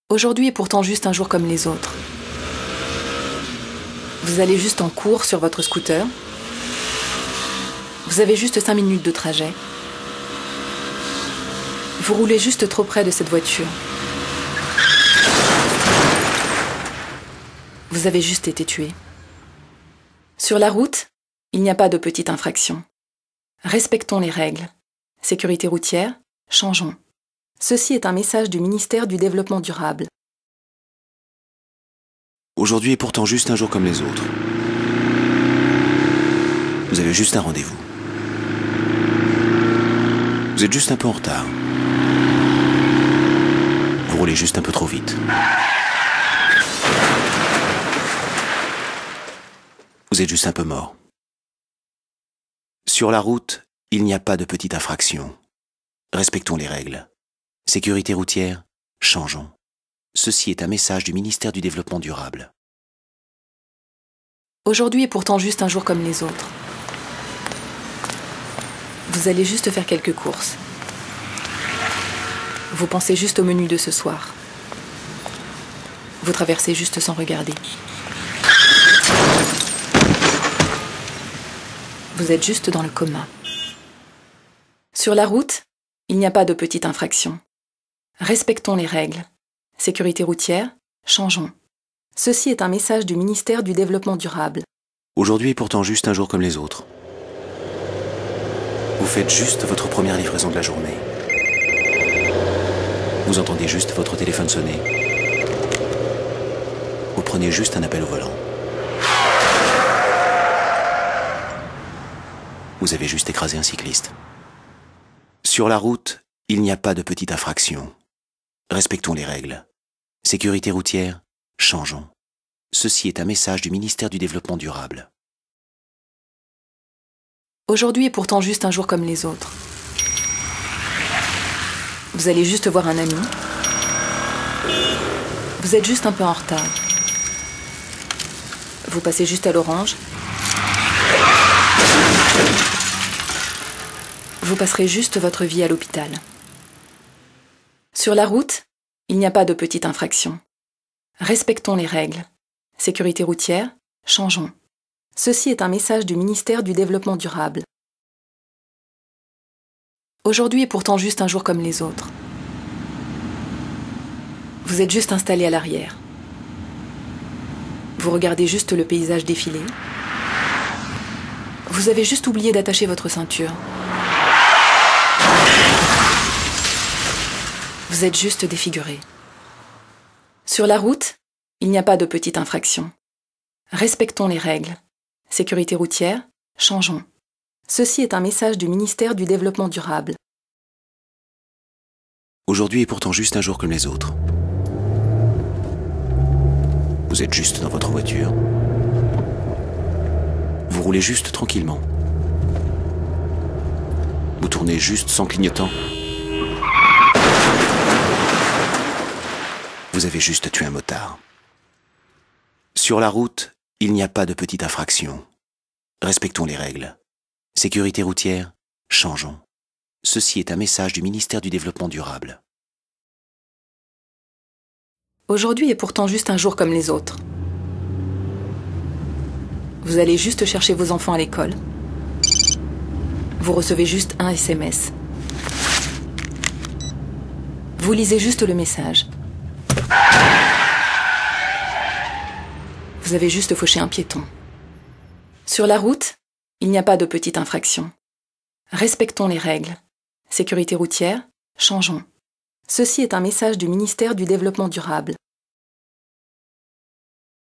Aujourd'hui est pourtant juste un jour comme les autres. Vous allez juste en cours sur votre scooter. Vous avez juste 5 minutes de trajet. Vous roulez juste trop près de cette voiture. Vous avez juste été tué. Sur la route, il n'y a pas de petite infraction. Respectons les règles. Sécurité routière, changeons. Ceci est un message du ministère du Développement durable. Aujourd'hui est pourtant juste un jour comme les autres. Vous avez juste un rendez-vous. Vous êtes juste un peu en retard. Vous roulez juste un peu trop vite. Vous êtes juste un peu mort. Sur la route, il n'y a pas de petite infraction. Respectons les règles. Sécurité routière, changeons. Ceci est un message du ministère du Développement durable. Aujourd'hui est pourtant juste un jour comme les autres. Vous allez juste faire quelques courses. Vous pensez juste au menu de ce soir. Vous traversez juste sans regarder. Vous êtes juste dans le coma. Sur la route, il n'y a pas de petite infraction. Respectons les règles. Sécurité routière, changeons. Ceci est un message du ministère du Développement durable. Aujourd'hui est pourtant juste un jour comme les autres. Vous faites juste votre première livraison de la journée. Vous entendez juste votre téléphone sonner. Vous prenez juste un appel au volant. Vous avez juste écrasé un cycliste. Sur la route, il n'y a pas de petite infraction. Respectons les règles. Sécurité routière, changeons. Ceci est un message du ministère du Développement durable. Aujourd'hui est pourtant juste un jour comme les autres. Vous allez juste voir un ami. Vous êtes juste un peu en retard. Vous passez juste à l'orange. Vous passerez juste votre vie à l'hôpital. Sur la route, il n'y a pas de petite infraction. Respectons les règles. Sécurité routière, changeons. Ceci est un message du ministère du Développement durable. Aujourd'hui est pourtant juste un jour comme les autres. Vous êtes juste installé à l'arrière. Vous regardez juste le paysage défiler. Vous avez juste oublié d'attacher votre ceinture. Vous êtes juste défiguré. Sur la route, il n'y a pas de petite infraction. Respectons les règles. Sécurité routière, changeons. Ceci est un message du ministère du Développement durable. Aujourd'hui est pourtant juste un jour comme les autres. Vous êtes juste dans votre voiture. Vous roulez juste tranquillement. Vous tournez juste sans clignotant. Vous avez juste tué un motard. Sur la route, il n'y a pas de petite infraction. Respectons les règles. Sécurité routière, changeons. Ceci est un message du ministère du Développement durable. Aujourd'hui est pourtant juste un jour comme les autres. Vous allez juste chercher vos enfants à l'école. Vous recevez juste un SMS. Vous lisez juste le message. Vous avez juste fauché un piéton. Sur la route, il n'y a pas de petite infraction. Respectons les règles. Sécurité routière, changeons. Ceci est un message du ministère du Développement durable.